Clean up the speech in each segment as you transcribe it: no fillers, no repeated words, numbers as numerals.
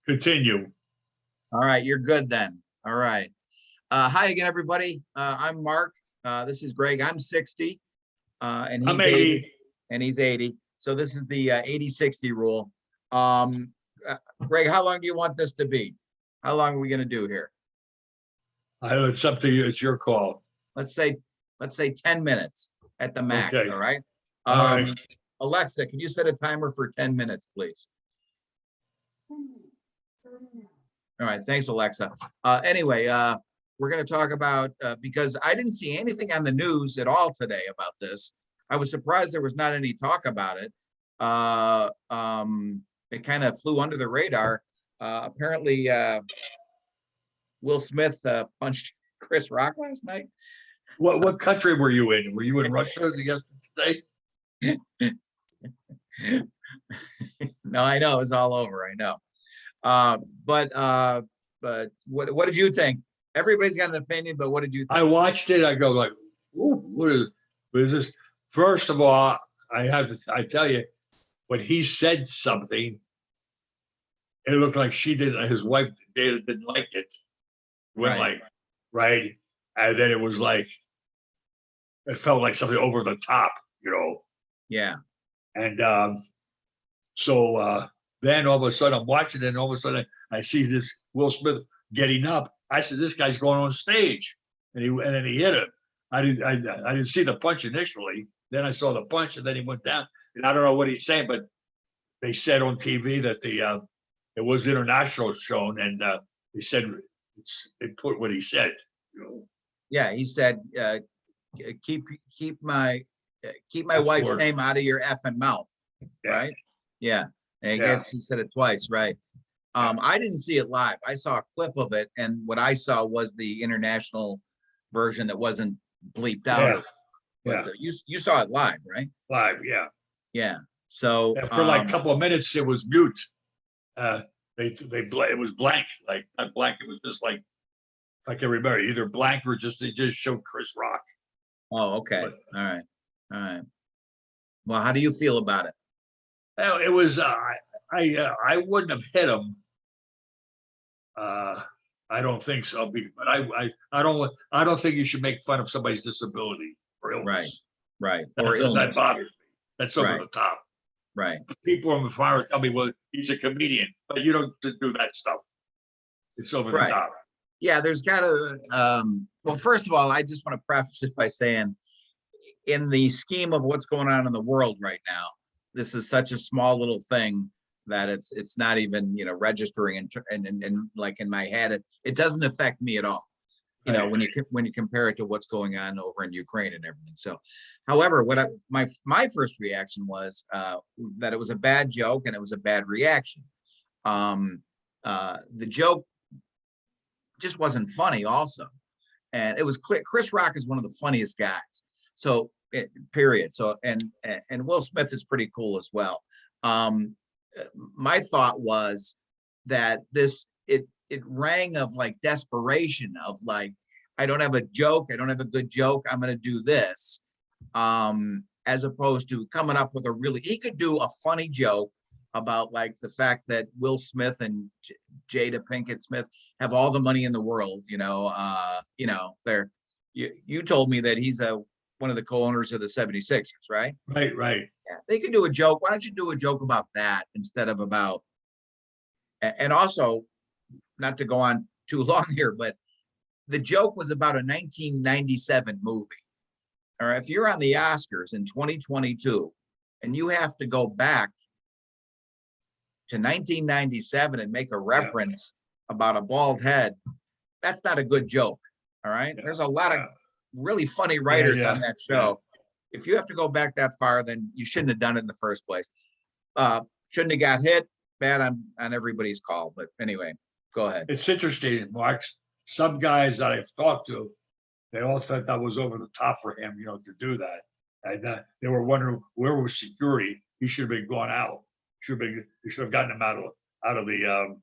Continue. All right, you're good then. All right. Hi again, everybody. I'm Mark. This is Greg. I'm 60, and I'm he's 80, 80. and he's 80. So this is the 80-60 rule. Greg, how long do you want this to be? How long are we going to do here? It's up to you. It's your call. Let's say 10 minutes at the max. Okay. All right. All right. Alexa, can you set a timer for 10 minutes, please? All right, thanks, Alexa. Anyway, we're going to talk about, because I didn't see anything on the news at all today about this. I was surprised there was not any talk about it. It kind of flew under the radar. Apparently, Will Smith punched Chris Rock last night. What country were you in? Were you in Russia yesterday? No, I know, it's all over. I know. But what did you think? Everybody's got an opinion, but what did you think? I watched it. I go like, ooh, what is this? First of all, I tell you, when he said something, it looked like his wife didn't like it. Went Right. right. And then it was like, it felt like something over the top, Yeah. And so then all of a sudden I'm watching it, and all of a sudden I see this Will Smith getting up. I said, this guy's going on stage. And then he hit it. I didn't see the punch initially. Then I saw the punch, and then he went down. And I don't know what he's saying, but they said on TV that it was international shown, and they said they put what he said. Yeah, he said, keep my F wife's word. name out of your effing mouth. Yeah. Right? Yeah. And I Yeah. guess he said it twice, right? I didn't see it live. I saw a clip of it, and what I saw was the international version that wasn't bleeped out. Yeah. But you saw it live, right? Live, yeah. Yeah. So And for like a couple of minutes, it was mute. It was blank, like not blank. It was just like, if I can remember, either blank or they just showed Chris Rock. Oh, okay. But- All right. Well, how do you feel about it? Well, it was. I wouldn't have hit him. I don't think so. But I don't think you should make fun of somebody's disability or illness. Right. Or That illness. bothers me. That's over Right. the top. Right. People on the fire tell me, well, he's a comedian, but you don't do that stuff. It's over the Right. top. Yeah, there's got to, well, first of all, I just want to preface it by saying, in the scheme of what's going on in the world right now, this is such a small little thing that it's not even, registering and like in my head, it doesn't affect me at all. Right. When you compare it to what's going on over in Ukraine and everything. So, however, my first reaction was that it was a bad joke and it was a bad reaction. The joke just wasn't funny also, and it was clear Chris Rock is one of the funniest guys. So period. So and Will Smith is pretty cool as well. My thought was that it rang of like desperation, of like, I don't have a joke, I don't have a good joke, I'm gonna do this. As opposed to coming up with he could do a funny joke about like the fact that Will Smith and Jada Pinkett Smith have all the money in the world. They're you told me that he's one of the co-owners of the 76ers, right? Right. Yeah, they could do a joke. Why don't you do a joke about that instead of about, and also, not to go on too long here, but the joke was about a 1997 movie. All right, if you're on the Oscars in 2022 and you have to go back to 1997 and make a reference about a bald head, that's not a good joke. All right. There's a lot of really funny writers on that show. If you have to go back that far, then you shouldn't have done it in the first place. Shouldn't have got hit. Bad on everybody's call. But anyway, go ahead. It's interesting, Mark. Some guys that I've talked to, they all thought that was over the top for him, to do that. And they were wondering, where was security? He should have been gone out. You should have gotten him out of the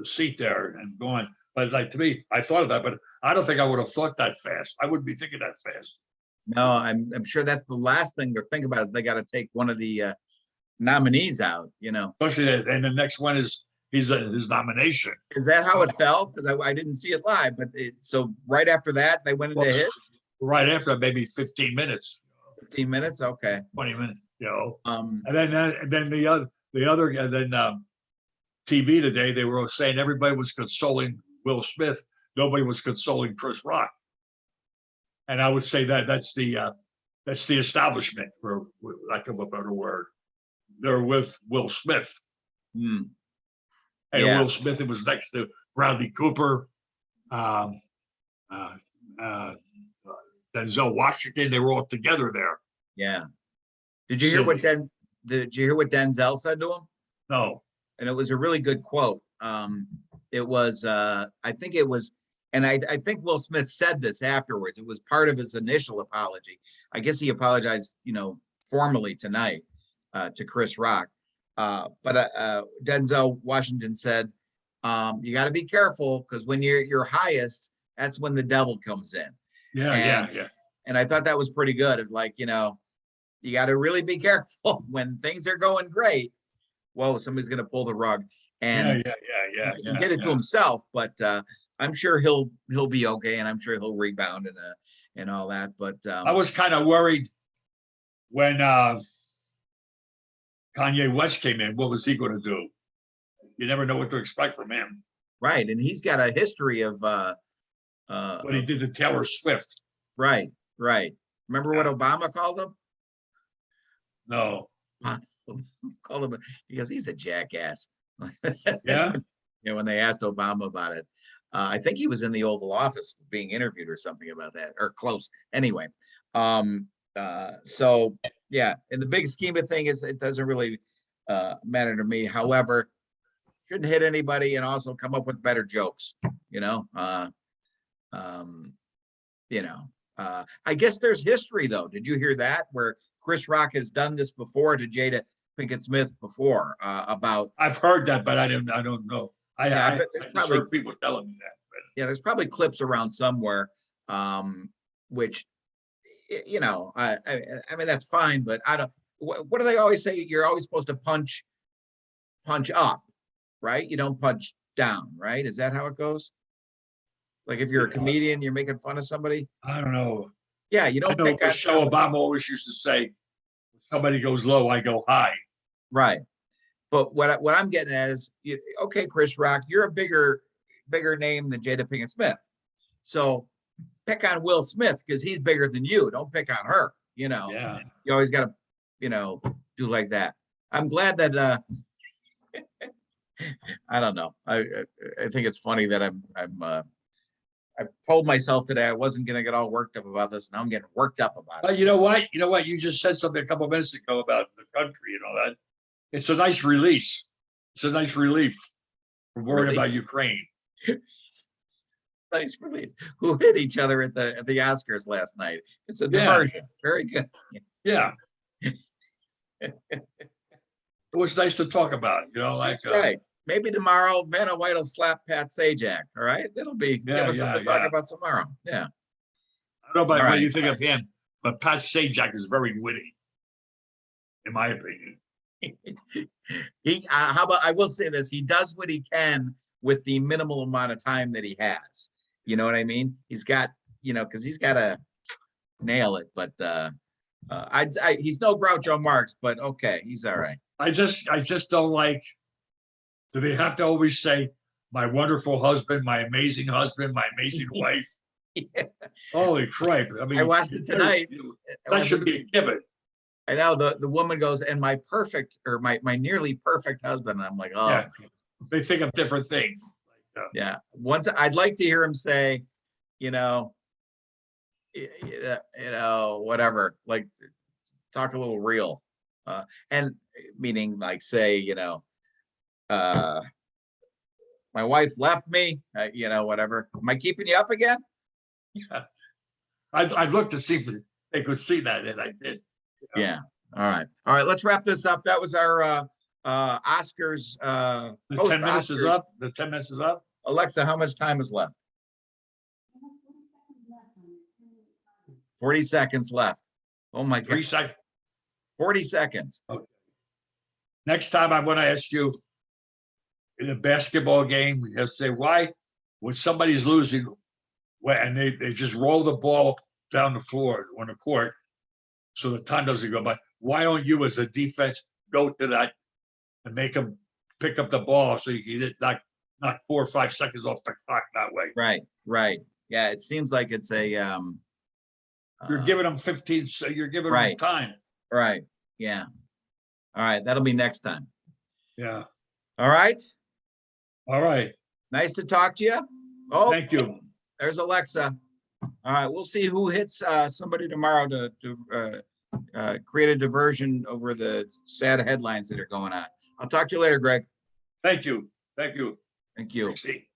seat there and gone. But like, to me, I thought of that, but I don't think I would have thought that fast. I wouldn't be thinking that fast. No, I'm sure that's the last thing they're thinking about, is they got to take one of the nominees out, especially and the next one is his nomination. Is that how it fell? Because I didn't see it live, but so right after that, they went into Well, his right after maybe 15 minutes, 15 minutes. Okay. 20 minutes, Um, And then the other and then TV today they were saying everybody was consoling Will Smith, nobody was consoling Chris Rock. And I would say that's the establishment, for lack of a better word. They're with Will Smith. hmm, And Yeah. Will Smith, it was next to Bradley Cooper, um, uh, uh, Denzel Washington. They were all together there. yeah. Did you hear did you hear what Denzel said to him? No, And it was a really good quote. It was, I think it was, and I think Will Smith said this afterwards. It was part of his initial apology. I guess he apologized, formally tonight to Chris Rock. But Denzel Washington said, you got to be careful because when you're your highest, that's when the devil comes in. yeah. And I thought that was pretty good. It's like, you got to really be careful when things are going great. Whoa, somebody's going to pull the rug. And he did it to himself, but I'm sure he'll be okay, and I'm sure he'll rebound and all that. But I was kind of worried when Kanye West came in. What was he going to do? You never know what to expect from him. right, and he's got a history of What he did to Taylor Swift. right. Remember what Obama called him? No. Called him because he's a jackass. Yeah. When they asked Obama about it, I think he was in the Oval Office being interviewed or something about that, or close. Anyway, so yeah, in the big scheme of things, it doesn't really matter to me. However, shouldn't hit anybody and also come up with better jokes. I guess there's history though. Did you hear that? Where Chris Rock has done this before to Jada Pinkett Smith before about. I've heard that, but I don't know. I bet just heard people telling me that. But Yeah, there's probably clips around somewhere, which, I mean, that's fine, but I don't, what do they always say? You're always supposed to punch up, right? You don't punch down, right? Is that how it goes? Like if you're a comedian, you're making fun of somebody? I don't know. Yeah, you I don't know pick on Michelle somebody. Obama always used to say, when somebody goes low, I go high. Right. But what I'm getting at is, okay, Chris Rock, you're a bigger name than Jada Pinkett Smith. So pick on Will Smith because he's bigger than you. Don't pick on her. Yeah. You always got to, do like that. I'm glad that I don't know. I think it's funny that I told myself today I wasn't going to get all worked up about this. Now I'm getting worked up about But it. you know what? You just said something a couple of minutes ago about the country and all that. It's a nice release. It's a nice relief from worrying about Ukraine. Nice relief. Who hit each other at the Oscars last night? It's a diversion. Very good. Yeah. It was nice to talk about, That's right. Maybe tomorrow Vanna White will slap Pat Sajak. All right. That'll be give us something to talk about tomorrow. Yeah. I don't know about All what right. you think of him, but Pat Sajak is very witty, in my opinion. How about, I will say this, he does what he can with the minimal amount of time that he has. You know what I mean? He's got, because he's got to nail it, but he's no Groucho Marx, but okay, he's all right. I just don't like, do they have to always say my wonderful husband, my amazing wife? Yeah. Holy crap. I mean, I watched it tonight. That should be a given. I know the woman goes, and my perfect, or my nearly perfect husband. And I'm like, oh, Yeah. They think of different things. yeah. Once I'd like to hear him say, whatever, like talk a little real, and meaning like say, my wife left me, whatever. Am I keeping you up again? Yeah. I'd look to see if they could see that, and I did. Yeah. All right. Let's wrap this up. That was our Oscars. The 10 minutes is up. The 10 minutes is up. Alexa, how much time is left? 40 seconds left. Oh my God. 3 seconds. 40 seconds. Okay. next time I'm gonna ask you in a basketball game, you have to say, why, when somebody's losing, and they just roll the ball down the floor on the court, so the time doesn't go by, why don't you as a defense go to that and make them pick up the ball so you can get knock 4 or 5 seconds off the clock that way? Right. Yeah, it seems like it's a, You're giving them 15, so you're giving them Right. time. right, yeah. All right, that'll be next time. Yeah. All right, All right. nice to talk to you. Oh, Thank you. there's Alexa. All right, we'll see who hits somebody tomorrow to create a diversion over the sad headlines that are going on. I'll talk to you later, Greg. Thank you. Thank you. Thank you. See.